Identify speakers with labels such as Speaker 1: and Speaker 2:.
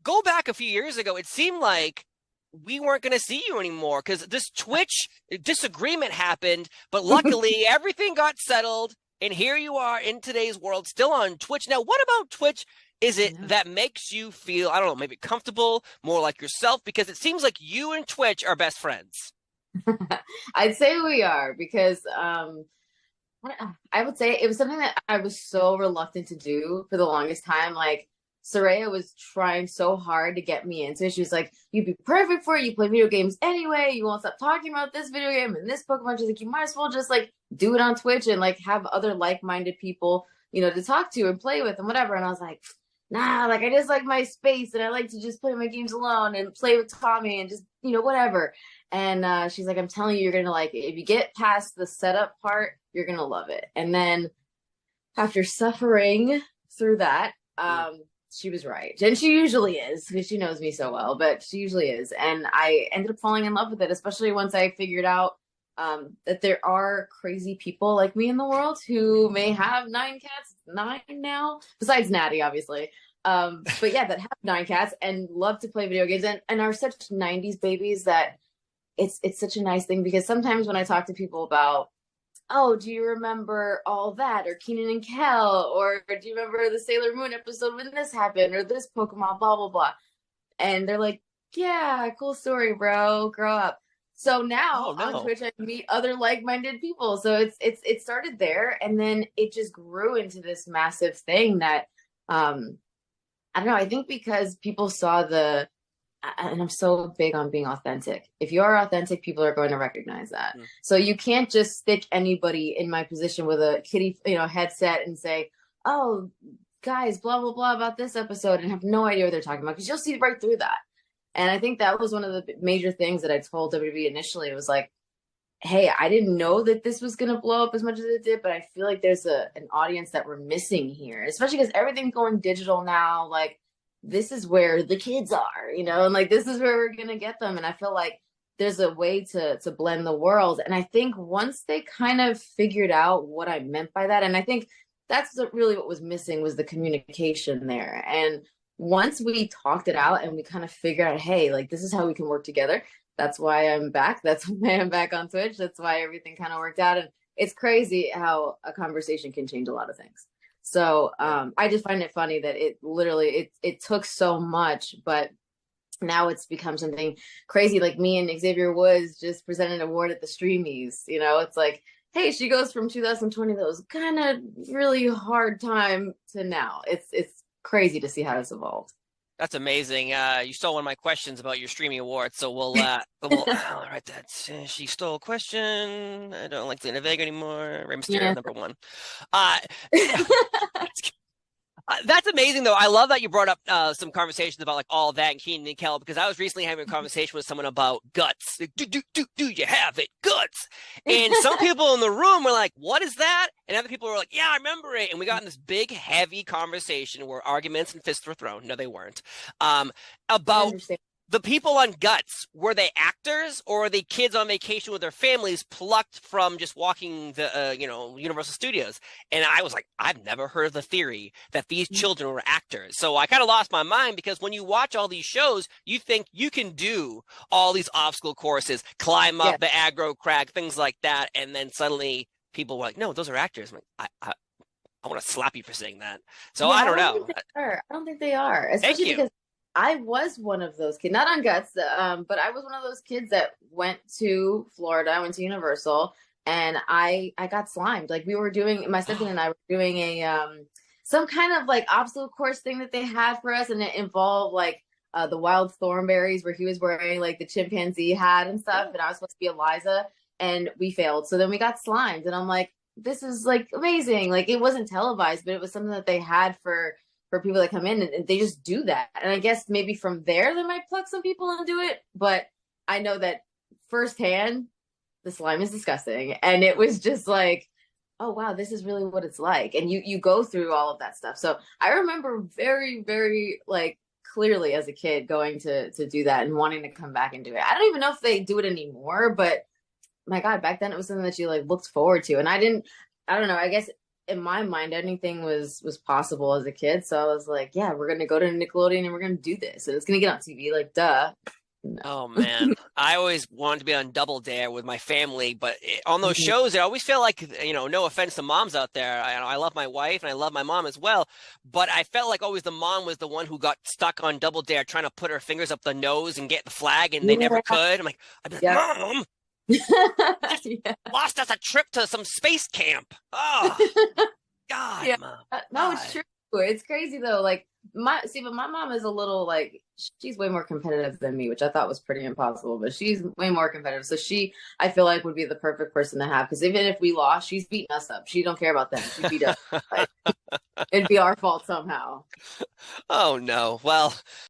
Speaker 1: go back a few years ago, it seemed like we weren't going to see you anymore because this Twitch disagreement happened, but luckily everything got settled. And here you are in today's world, still on Twitch. Now, what about Twitch is it that makes you feel, I don't know, maybe comfortable, more like yourself? Because it seems like you and Twitch are best friends.
Speaker 2: I'd say we are because I would say it was something that I was so reluctant to do for the longest time. Like Soraya was trying so hard to get me into it. She was like, "You'd be perfect for it. You play video games anyway. You won't stop talking about this video game and this Pokemon." She's like, "You might as well just like do it on Twitch and like have other like-minded people, to talk to and play with and whatever." And I was like, "Nah, like I just like my space and I like to just play my games alone and play with Tommy and just, whatever." And she's like, "I'm telling you, you're gonna like it. If you get past the setup part, you're gonna love it." And then after suffering through that, she was right. And she usually is because she knows me so well, but she usually is. And I ended up falling in love with it, especially once I figured out that there are crazy people like me in the world who may have 9 cats, 9 now, besides Natty, obviously. But yeah, that have 9 cats and love to play video games and are such 90s babies that it's such a nice thing because sometimes when I talk to people about, "Oh, do you remember all that?" or Keenan and Kel, or "Do you remember the Sailor Moon episode when this happened?" or "this Pokemon, blah, blah, blah." And they're like, "Yeah, cool story, bro. Grow up." So now
Speaker 1: Oh,
Speaker 2: on
Speaker 1: no.
Speaker 2: Twitch, I meet other like-minded people. So it started there, and then it just grew into this massive thing that I don't know. I think because people saw and I'm so big on being authentic. If you are authentic, people are going to recognize that.
Speaker 1: Mm.
Speaker 2: So you can't just stick anybody in my position with a kitty, headset and say, "Oh, guys, blah blah blah about this episode," and have no idea what they're talking about because you'll see right through that. And I think that was one of the major things that I told WWE initially. It was like, "Hey, I didn't know that this was going to blow up as much as it did, but I feel like there's an audience that we're missing here, especially because everything's going digital now. Like, this is where the kids are, and like this is where we're gonna get them." And I feel like there's a way to blend the world. And I think once they kind of figured out what I meant by that, and I think that's really what was missing was the communication there. And once we talked it out and we kind of figured out, hey, like this is how we can work together. That's why I'm back. That's why I'm back on Twitch. That's why everything kind of worked out. And it's crazy how a conversation can change a lot of things. So I just find it funny that it literally it took so much, but now it's become something crazy. Like me and Xavier Woods just presented an award at the Streamies. It's like, hey, she goes from 2020, that was kind of really hard time, to now. It's crazy to see how it's evolved.
Speaker 1: That's amazing. You stole one of my questions about your streaming awards, so I'll write that. She stole a question. I don't like Zelina Vega anymore. Rey Mysterio,
Speaker 2: Yeah.
Speaker 1: #1. Uh, That's amazing, though. I love that you brought up some conversations about like all that and Keenan and Kel, because I was recently having a conversation with someone about guts. Like, do you have it? Guts. And some people in the room were like, "What is that?" And other people were like, "Yeah, I remember it." And we got in this big, heavy conversation where arguments and fists were thrown. No, they weren't. About the people on Guts. Were they actors or are they kids on vacation with their families plucked from just walking the Universal Studios? And I was like, I've never heard of the theory that these children were actors. So I kind of lost my mind, because when you watch all these shows, you think you can do all these obstacle courses, climb up the aggro crag, things like that, and then suddenly people were like, "No, those are actors." I'm like, I want to slap you for saying that. So I don't know.
Speaker 2: I don't think they are, especially because I was one of those kids, not on Guts, but I was one of those kids that went to Florida, went to Universal, and I got slimed. Like my stepdad and I were doing a some kind of like obstacle course thing that they had for us, and it involved like the wild thornberries, where he was wearing like the chimpanzee hat and stuff, and I was supposed to be Eliza, and we failed. So then we got slimed, and I'm like, this is like amazing. Like it wasn't televised, but it was something that they had for people that come in, and they just do that. And I guess maybe from there they might pluck some people and do it. But I know that firsthand, the slime is disgusting. And it was just like, oh wow, this is really what it's like. And you go through all of that stuff. So I remember very, very like clearly as a kid going to do that and wanting to come back and do it. I don't even know if they do it anymore, but my God, back then it was something that you like looked forward to. And I don't know, I guess in my mind, anything was possible as a kid. So I was like, yeah, we're gonna go to Nickelodeon and we're gonna do this, and it's gonna get on TV. Like, duh. No.
Speaker 1: Oh man, I always wanted to be on Double Dare with my family, but on those shows, I always feel like, no offense to moms out there. I love my wife and I love my mom as well, but I felt like always the mom was the one who got stuck on Double Dare trying to put her fingers up the nose and get the flag, and they never
Speaker 2: Yeah.
Speaker 1: could. I'd be like,
Speaker 2: Yep.
Speaker 1: Mom, just
Speaker 2: Yeah.
Speaker 1: lost us a trip to some space camp. Oh God,
Speaker 2: Yeah.
Speaker 1: Mom.
Speaker 2: No,
Speaker 1: God.
Speaker 2: it's true. It's crazy though. Like but my mom is a little like she's way more competitive than me, which I thought was pretty impossible. But she's way more competitive, so I feel like would be the perfect person to have because even if we lost, she's beating us up. She don't care about them. She beat us. Like, it'd be our fault somehow.
Speaker 1: Oh no. Well,